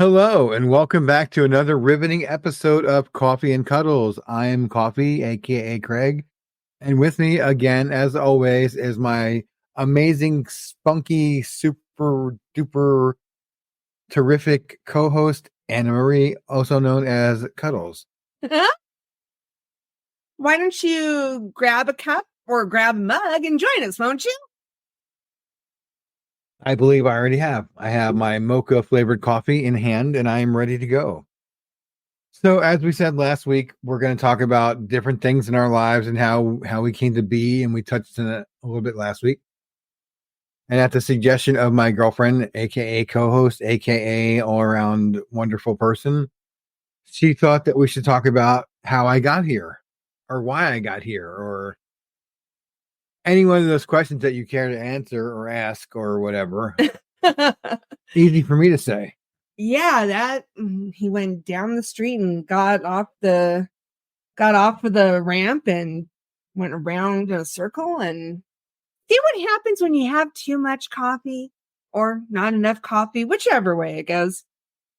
Hello, and welcome back to another riveting episode of Coffee and Cuddles. I am Coffee, aka Craig, and with me again, as always, is my amazing, spunky, super duper terrific co-host, Annamarie, also known as Cuddles. Why don't you grab a cup or grab a mug and join us, won't you? I believe I already have. I have my mocha flavored coffee in hand, and I am ready to go. So, as we said last week, we're going to talk about different things in our lives and how we came to be, and we touched on it a little bit last week. And at the suggestion of my girlfriend, aka co-host, aka all-around wonderful person, she thought that we should talk about how I got here, or why I got here, or any one of those questions that you care to answer or ask or whatever. Easy for me to say. Yeah, he went down the street and got off of the ramp and went around in a circle and see what happens when you have too much coffee or not enough coffee, whichever way it goes.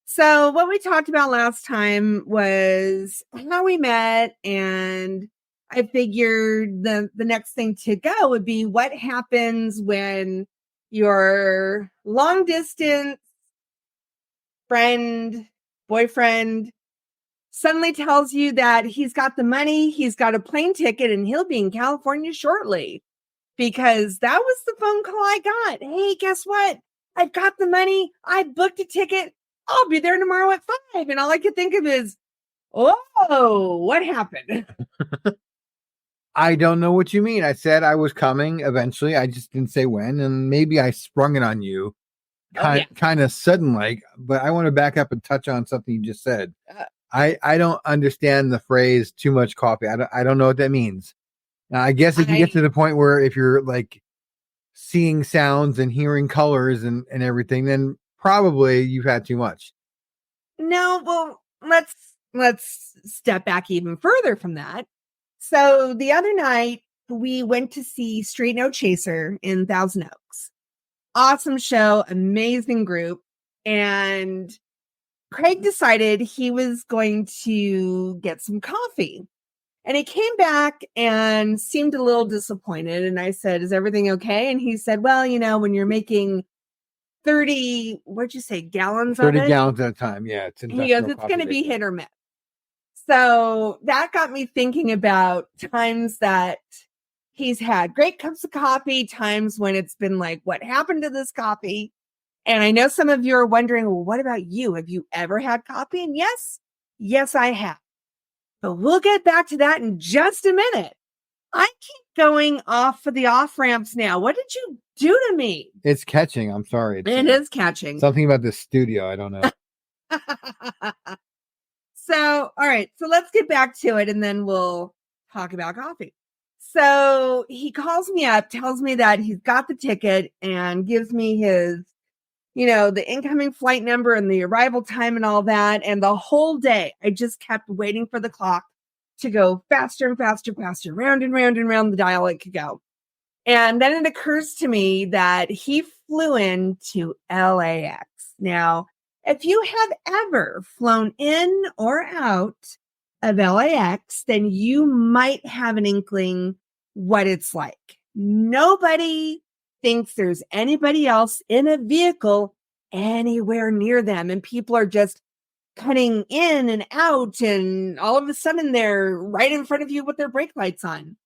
So what we talked about last time was how we met, and I figured the next thing to go would be what happens when your long distance friend, boyfriend suddenly tells you that he's got the money, he's got a plane ticket, and he'll be in California shortly. Because that was the phone call I got. Hey, guess what? I've got the money. I booked a ticket. I'll be there tomorrow at 5. And all I could think of is, oh, what happened? I don't know what you mean. I said I was coming eventually. I just didn't say when, and maybe I sprung it on you kind of sudden like, but I want to back up and touch on something you just said. I don't understand the phrase too much coffee. I don't know what that means. Now, I guess if you get to the point where if you're like seeing sounds and hearing colors and everything, then probably you've had too much. No, well, let's step back even further from that. So the other night we went to see Straight No Chaser in Thousand Oaks. Awesome show, amazing group. And Craig decided he was going to get some coffee. And he came back and seemed a little disappointed. And I said, is everything okay? And he said, well, when you're making 30, what'd you say, gallons 30 of it? gallons at a time. Yeah. He goes, it's going to be hit or miss. So that got me thinking about times that he's had great cups of coffee, times when it's been like, what happened to this coffee? And I know some of you are wondering, well, what about you? Have you ever had coffee? And yes, I have. But we'll get back to that in just a minute. I keep going off for the off ramps now. What did you do to me? It's catching. I'm sorry. It is catching. Something about this studio. I don't know. So, all right. So let's get back to it and then we'll talk about coffee. So he calls me up, tells me that he's got the ticket and gives me his, the incoming flight number and the arrival time and all that. And the whole day, I just kept waiting for the clock to go faster and faster, round and round and round the dial it could go. And then it occurs to me that he flew into LAX. Now, if you have ever flown in or out of LAX, then you might have an inkling what it's like. Nobody thinks there's anybody else in a vehicle anywhere near them. And people are just cutting in and out. And all of a sudden they're right in front of you with their brake lights on.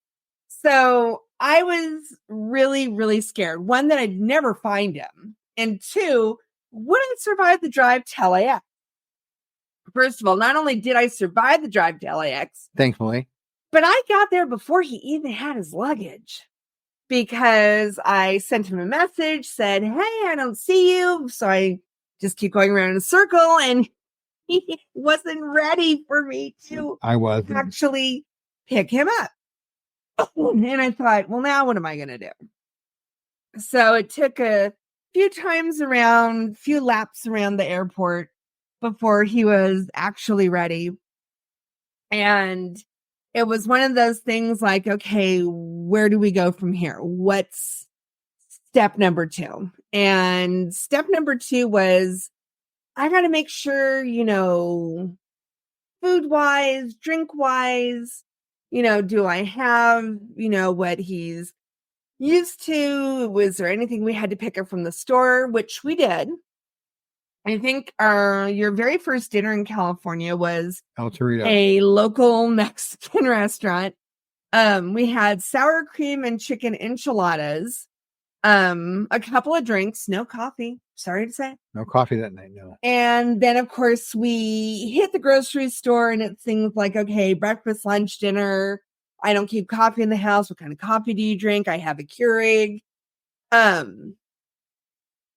So I was really, really scared. One, that I'd never find him. And two, wouldn't survive the drive to LAX. First of all, not only did I survive the drive to LAX, thankfully, but I got there before he even had his luggage, because I sent him a message, said, hey, I don't see you. So I just keep going around in a circle, and he wasn't ready for me to actually pick him up. And I thought, well, now what am I going to do? So it took a few laps around the airport before he was actually ready. And it was one of those things like, okay, where do we go from here? What's step number 2? And step number 2 was I got to make sure, food wise, drink wise, do I have, what he's used to? Was there anything we had to pick up from the store, which we did? I think your very first dinner in California was El Torito. a local Mexican restaurant. We had sour cream and chicken enchiladas, a couple of drinks, no coffee, sorry to say. No coffee that night, no. And then, of course, we hit the grocery store and it's things like, okay, breakfast, lunch, dinner. I don't keep coffee in the house. What kind of coffee do you drink? I have a Keurig.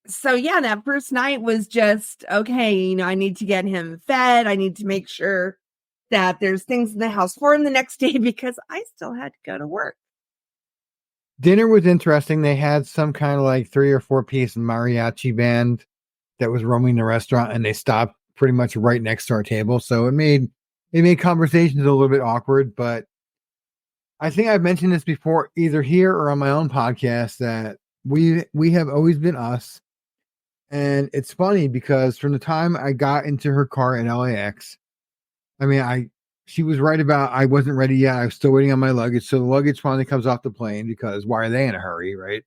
So yeah, that first night was just, okay, I need to get him fed. I need to make sure that there's things in the house for him the next day because I still had to go to work. Dinner was interesting. They had some kind of like 3 or 4 piece mariachi band that was roaming the restaurant, and they stopped pretty much right next to our table. So it made conversations a little bit awkward, but I think I've mentioned this before, either here or on my own podcast, that we have always been us. And it's funny because from the time I got into her car at LAX, I mean, she was right about I wasn't ready yet. I was still waiting on my luggage. So the luggage finally comes off the plane because why are they in a hurry, right?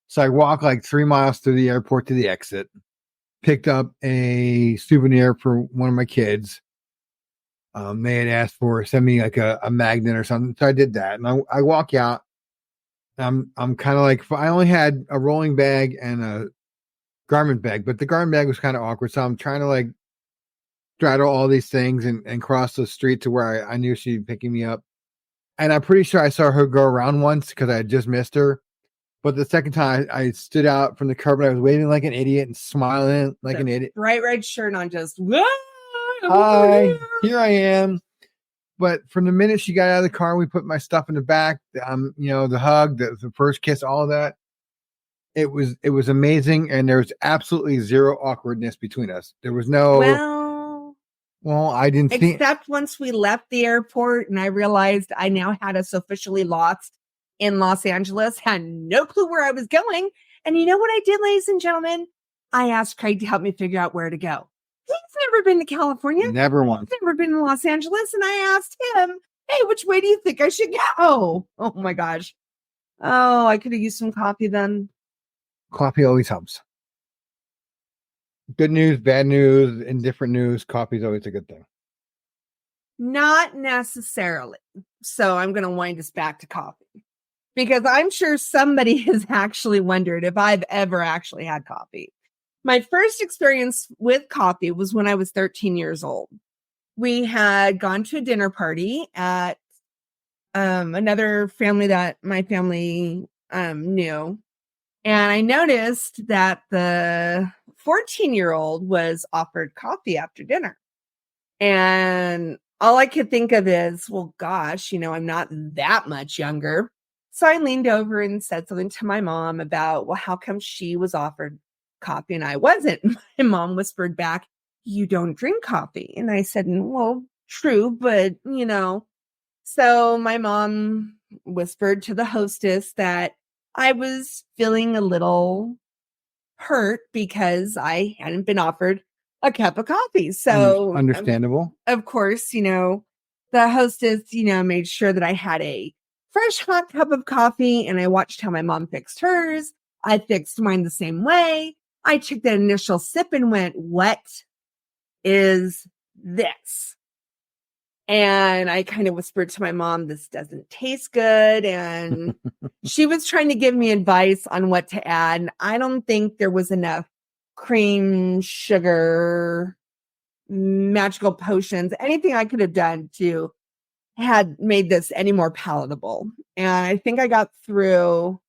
So I walk like 3 miles through the airport to the exit, picked up a souvenir for one of my kids. They had asked for send me like a magnet or something. So I did that. And I walk out. I'm kind of like, I only had a rolling bag and a garment bag, but the garment bag was kind of awkward. So I'm trying to like straddle all these things and cross the street to where I knew she'd be picking me up. And I'm pretty sure I saw her go around once because I had just missed her. But the second time I stood out from the curb and I was waving like an idiot and smiling like an idiot. Bright red shirt on, just hi, here I am. But from the minute she got out of the car, we put my stuff in the back. The hug, the first kiss, all of that. It was amazing, and there was absolutely zero awkwardness between us. There was no. Well, I didn't see. Except once we left the airport, and I realized I now had us officially lost in Los Angeles. Had no clue where I was going, and you know what I did, ladies and gentlemen? I asked Craig to help me figure out where to go. He's never been to California. Never once. He's never been to Los Angeles. And I asked him, hey, which way do you think I should go? Oh my gosh. Oh, I could have used some coffee then. Coffee always helps. Good news, bad news, indifferent news. Coffee is always a good thing. Not necessarily. So I'm going to wind us back to coffee. Because I'm sure somebody has actually wondered if I've ever actually had coffee. My first experience with coffee was when I was 13 years old. We had gone to a dinner party at another family that my family knew. And I noticed that the 14-year-old was offered coffee after dinner. And all I could think of is, well, gosh, I'm not that much younger. So I leaned over and said something to my mom about, well, how come she was offered coffee and I wasn't? My mom whispered back, you don't drink coffee. And I said, well, true, but So my mom whispered to the hostess that I was feeling a little hurt because I hadn't been offered a cup of coffee. So understandable. Of course, the hostess, made sure that I had a fresh hot cup of coffee, and I watched how my mom fixed hers. I fixed mine the same way. I took that initial sip and went, what is this? And I kind of whispered to my mom, this doesn't taste good. And she was trying to give me advice on what to add. And I don't think there was enough cream, sugar, magical potions, anything I could have done to had made this any more palatable. And I think I got through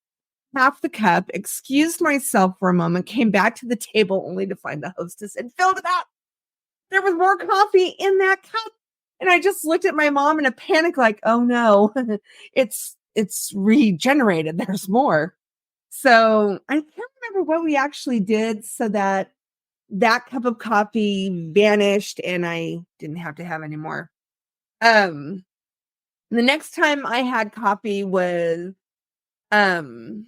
half the cup, excused myself for a moment, came back to the table only to find the hostess had filled it up. There was more coffee in that cup. And I just looked at my mom in a panic, like, oh no, it's regenerated. There's more. So I can't remember what we actually did so that cup of coffee vanished and I didn't have to have any more. The next time I had coffee was the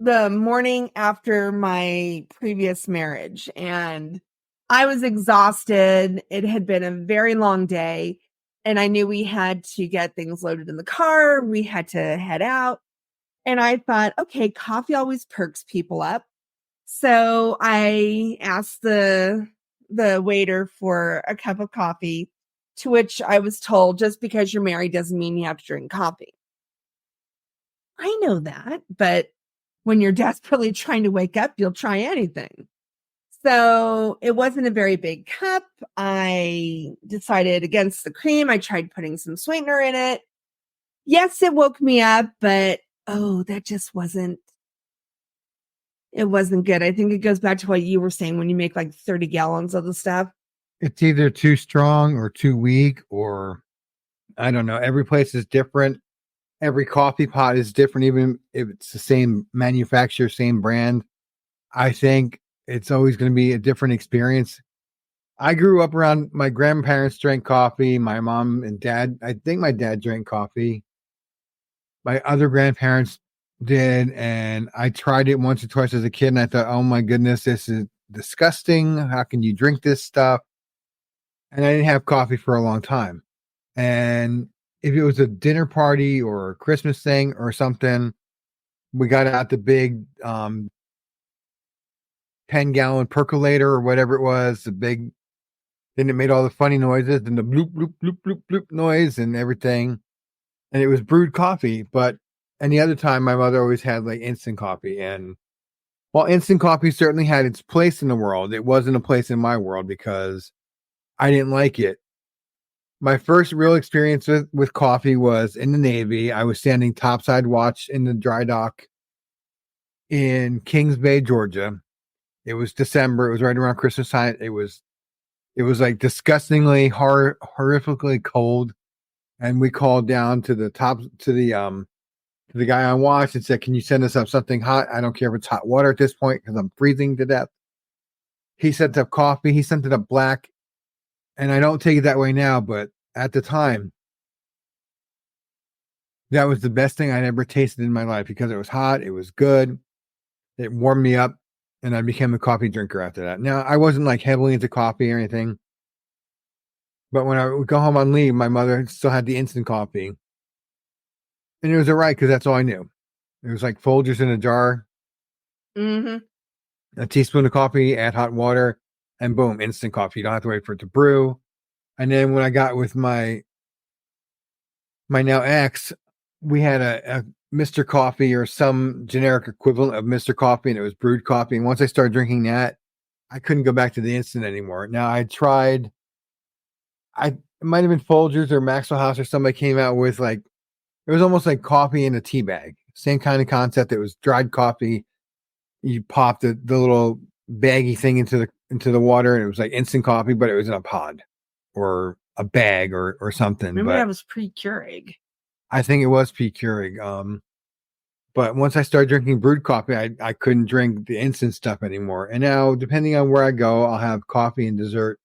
morning after my previous marriage. And I was exhausted. It had been a very long day, and I knew we had to get things loaded in the car. We had to head out. And I thought, okay, coffee always perks people up. So I asked the waiter for a cup of coffee, to which I was told, just because you're married doesn't mean you have to drink coffee. I know that, but when you're desperately trying to wake up, you'll try anything. So it wasn't a very big cup. I decided against the cream. I tried putting some sweetener in it. Yes, it woke me up, but that just wasn't good. I think it goes back to what you were saying when you make like 30 gallons of the stuff. It's either too strong or too weak, or I don't know. Every place is different. Every coffee pot is different, even if it's the same manufacturer, same brand. I think it's always going to be a different experience. I grew up around my grandparents drank coffee. My mom and dad, I think my dad drank coffee. My other grandparents did, and I tried it once or twice as a kid, and I thought, oh my goodness, this is disgusting. How can you drink this stuff? And I didn't have coffee for a long time. And if it was a dinner party or a Christmas thing or something, we got out the big 10-gallon percolator or whatever it was, the big, then it made all the funny noises and the bloop, bloop, bloop, bloop, bloop noise and everything. And it was brewed coffee. But any other time, my mother always had like instant coffee. And while instant coffee certainly had its place in the world, it wasn't a place in my world because I didn't like it. My first real experience with coffee was in the Navy. I was standing topside watch in the dry dock in Kings Bay, Georgia. It was December. It was right around Christmas time. It was like disgustingly horrifically cold. And we called down to the guy on watch and said, "Can you send us up something hot? I don't care if it's hot water at this point because I'm freezing to death." He sent up coffee. He sent it up black. And I don't take it that way now, but at the time, that was the best thing I'd ever tasted in my life because it was hot. It was good. It warmed me up, and I became a coffee drinker after that. Now, I wasn't like heavily into coffee or anything, but when I would go home on leave, my mother still had the instant coffee. And it was all right because that's all I knew. It was like Folgers in a jar, a teaspoon of coffee, add hot water, and boom, instant coffee. You don't have to wait for it to brew. And then when I got with my now ex, we had a Mr. Coffee or some generic equivalent of Mr. Coffee, and it was brewed coffee. And once I started drinking that, I couldn't go back to the instant anymore. Now I tried, it might have been Folgers or Maxwell House or somebody came out with like, it was almost like coffee in a tea bag. Same kind of concept. It was dried coffee. You popped the little baggy thing into the water, and it was like instant coffee, but it was in a pod or a bag or something. Maybe but that was pre-Keurig. I think it was pre-Keurig. But once I started drinking brewed coffee, I couldn't drink the instant stuff anymore. And now, depending on where I go, I'll have coffee and dessert.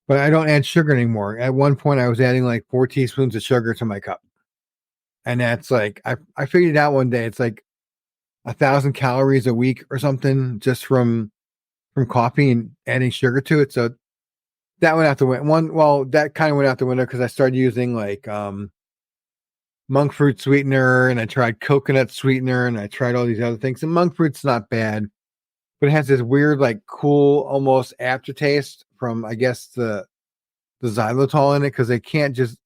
But I don't add sugar anymore. At one point, I was adding like 4 teaspoons of sugar to my cup. And that's like, I figured out one day, it's like 1,000 calories a week or something just from coffee and adding sugar to it. So that went out the window. That kind of went out the window because I started using like monk fruit sweetener, and I tried coconut sweetener, and I tried all these other things. And monk fruit's not bad, but it has this weird, like cool, almost aftertaste from, I guess, the xylitol in it, because they can't just,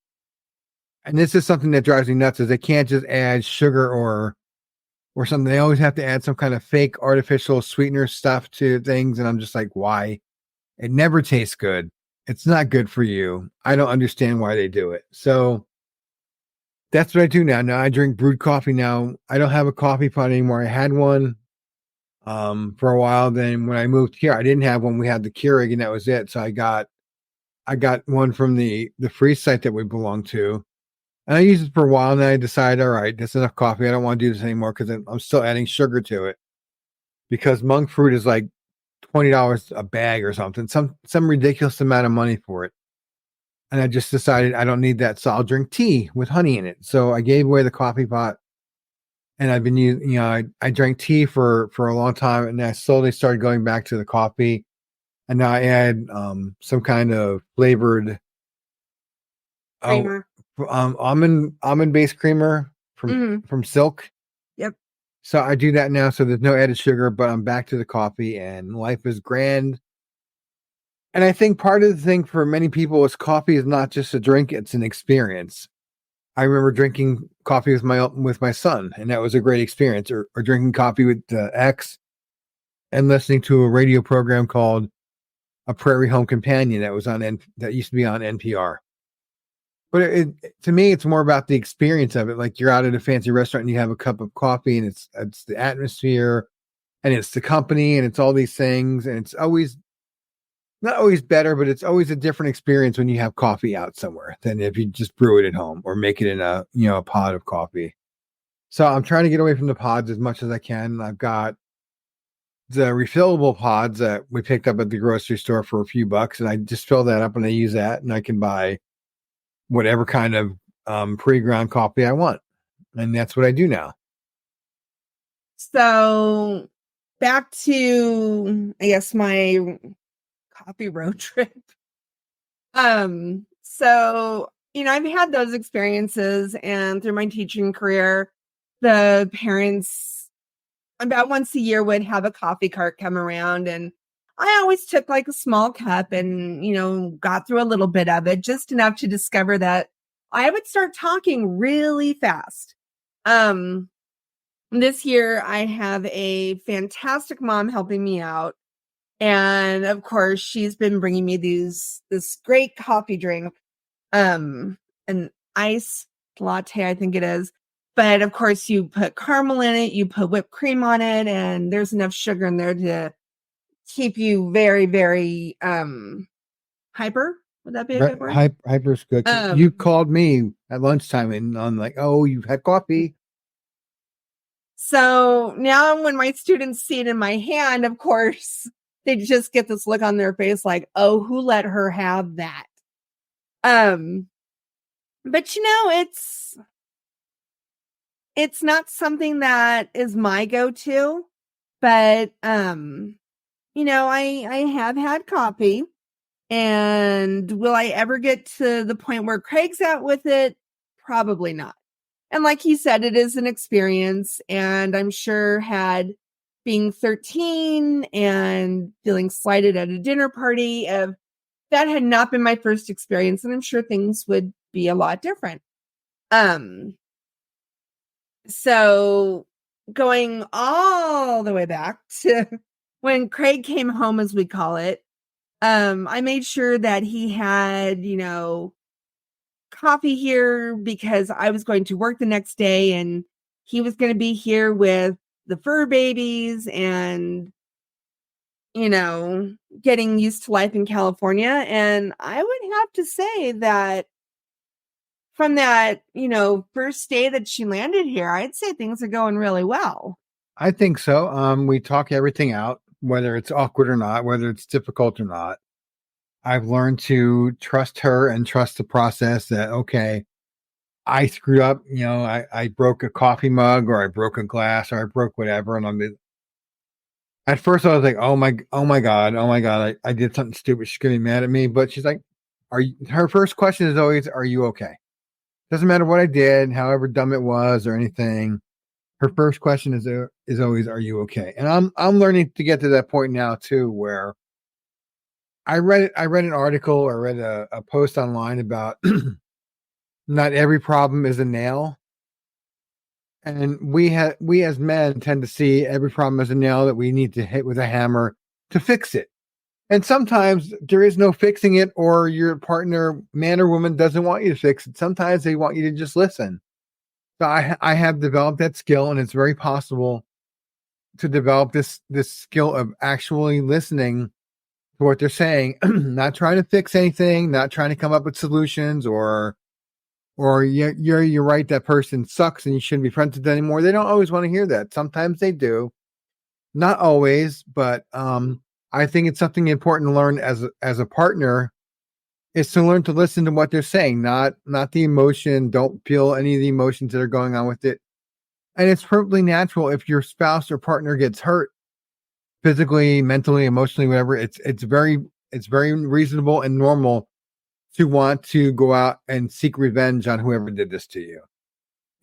and this is something that drives me nuts, is they can't just add sugar or something. They always have to add some kind of fake artificial sweetener stuff to things. And I'm just like, why? It never tastes good. It's not good for you. I don't understand why they do it. So that's what I do now. Now I drink brewed coffee now. I don't have a coffee pot anymore. I had one for a while. Then when I moved here, I didn't have one. We had the Keurig, and that was it. So I got one from the free site that we belong to. And I used it for a while, and then I decided, all right, that's enough coffee. I don't want to do this anymore because I'm still adding sugar to it. Because monk fruit is like $20 a bag or something, some ridiculous amount of money for it. And I just decided I don't need that, so I'll drink tea with honey in it. So I gave away the coffee pot, and I've been using, I drank tea for a long time, and I slowly started going back to the coffee. and now I add some kind of flavored oh Creamer. almond based creamer Mhm. from Silk. Yep. So I do that now, so there's no added sugar, but I'm back to the coffee, and life is grand. And I think part of the thing for many people is coffee is not just a drink; it's an experience. I remember drinking coffee with my son, and that was a great experience. Or drinking coffee with X and listening to a radio program called A Prairie Home Companion that was that used to be on NPR. But to me, it's more about the experience of it. Like you're out at a fancy restaurant and you have a cup of coffee, and it's the atmosphere, and it's the company, and it's all these things, and it's always not always better, but it's always a different experience when you have coffee out somewhere than if you just brew it at home or make it in a pot of coffee. So I'm trying to get away from the pods as much as I can. I've got the refillable pods that we picked up at the grocery store for a few bucks, and I just fill that up and I use that, and I can buy whatever kind of pre-ground coffee I want, and that's what I do now. So back to, I guess, my coffee road trip. So, I've had those experiences, and through my teaching career, the parents about once a year would have a coffee cart come around, and I always took like a small cup and, got through a little bit of it, just enough to discover that I would start talking really fast. This year I have a fantastic mom helping me out. And of course, she's been bringing me this great coffee drink, an iced latte, I think it is. But of course, you put caramel in it, you put whipped cream on it, and there's enough sugar in there to keep you very, very hyper. Would that be a good word? Hyper's good. You called me at lunchtime, and I'm like, "Oh, you've had coffee." So now, when my students see it in my hand, of course, they just get this look on their face like, oh, who let her have that? But it's not something that is my go-to, but I have had coffee, and will I ever get to the point where Craig's at with it? Probably not. And like he said, it is an experience, and I'm sure had being 13 and feeling slighted at a dinner party, if that had not been my first experience, then I'm sure things would be a lot different. So going all the way back to when Craig came home, as we call it, I made sure that he had, coffee here because I was going to work the next day, and he was going to be here with the fur babies and, getting used to life in California. And I would have to say that from that, first day that she landed here, I'd say things are going really well. I think so. We talk everything out, whether it's awkward or not, whether it's difficult or not. I've learned to trust her and trust the process that, okay, I screwed up, I broke a coffee mug, or I broke a glass, or I broke whatever. And at first I was like, oh my God, I did something stupid. She's getting mad at me. But she's like, her first question is always, are you okay? Doesn't matter what I did, however dumb it was or anything. Her first question is always, are you okay? And I'm learning to get to that point now too, where I read an article, or read a post online about not every problem is a nail. And we as men tend to see every problem as a nail that we need to hit with a hammer to fix it. And sometimes there is no fixing it, or your partner, man or woman, doesn't want you to fix it. Sometimes they want you to just listen. So I have developed that skill, and it's very possible to develop this skill of actually listening to what they're saying, not trying to fix anything, not trying to come up with solutions, or you're right, that person sucks and you shouldn't be friends with them anymore. They don't always want to hear that. Sometimes they do, not always, but I think it's something important to learn as a partner, is to learn to listen to what they're saying, not the emotion. Don't feel any of the emotions that are going on with it. And it's perfectly natural if your spouse or partner gets hurt, physically, mentally, emotionally, whatever. It's very reasonable and normal to want to go out and seek revenge on whoever did this to you.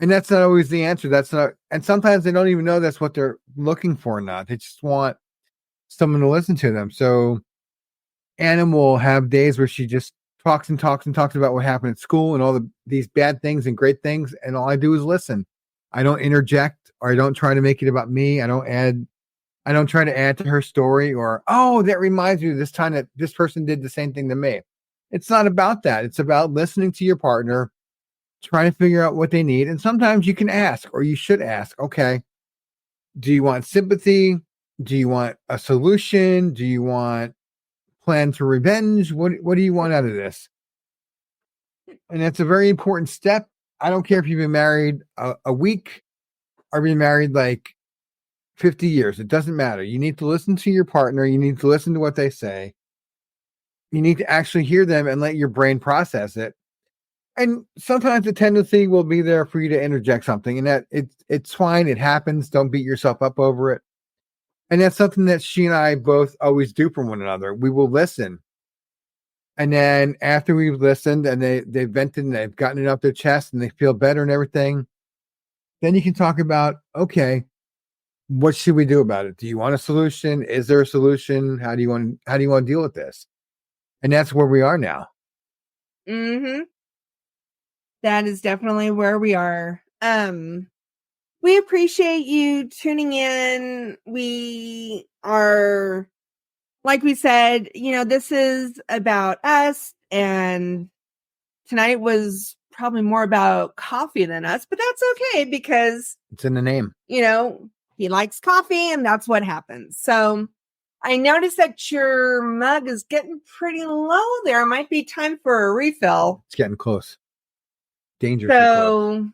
And that's not always the answer. That's not, and sometimes they don't even know that's what they're looking for or not. They just want someone to listen to them. So Anna will have days where she just talks and talks and talks about what happened at school and all these bad things and great things. And all I do is listen. I don't interject, or I don't try to make it about me. I don't try to add to her story, or, oh, that reminds me of this time that this person did the same thing to me. It's not about that. It's about listening to your partner, trying to figure out what they need. And sometimes you can ask, or you should ask, okay, do you want sympathy? Do you want a solution? Do you want plan to revenge? What do you want out of this? And that's a very important step. I don't care if you've been married a week or been married like 50 years. It doesn't matter. You need to listen to your partner. You need to listen to what they say. You need to actually hear them and let your brain process it. And sometimes the tendency will be there for you to interject something, and that it's fine. It happens. Don't beat yourself up over it. And that's something that she and I both always do for one another. We will listen. And then after we've listened and they've vented and they've gotten it off their chest and they feel better and everything, then you can talk about, okay, what should we do about it? Do you want a solution? Is there a solution? How do you want to deal with this? And that's where we are now. Mm-hmm. That is definitely where we are. We appreciate you tuning in. We are, like we said, this is about us, and tonight was probably more about coffee than us, but that's okay because it's in the name. He likes coffee, and that's what happens. So I noticed that your mug is getting pretty low there. It might be time for a refill. It's getting close. Dangerous. So,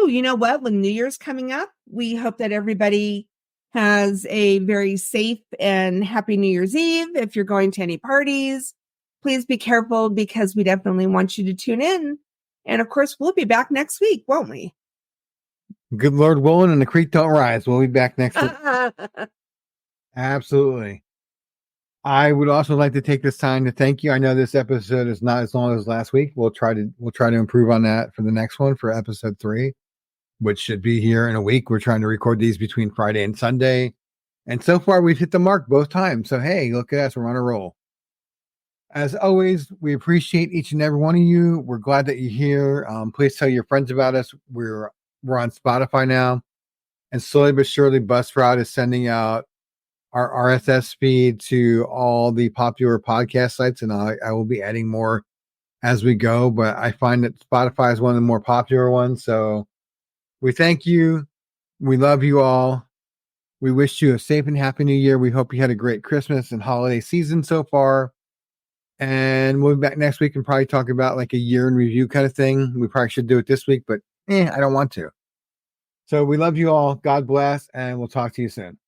you know what? When New Year's coming up, we hope that everybody has a very safe and happy New Year's Eve. If you're going to any parties, please be careful, because we definitely want you to tune in. And of course, we'll be back next week, won't we? Good Lord willing and the creek don't rise. We'll be back next week. Absolutely. I would also like to take this time to thank you. I know this episode is not as long as last week. We'll try to improve on that for the next one, for episode 3, which should be here in a week. We're trying to record these between Friday and Sunday. And so far we've hit the mark both times. So, hey, look at us. We're on a roll. As always, we appreciate each and every one of you. We're glad that you're here. Please tell your friends about us. We're on Spotify now, and slowly but surely Buzzsprout is sending out our RSS feed to all the popular podcast sites, and I will be adding more as we go, but I find that Spotify is one of the more popular ones. So we thank you. We love you all. We wish you a safe and happy New Year. We hope you had a great Christmas and holiday season so far. And we'll be back next week and probably talk about like a year in review kind of thing. We probably should do it this week, but I don't want to. So we love you all. God bless, and we'll talk to you soon.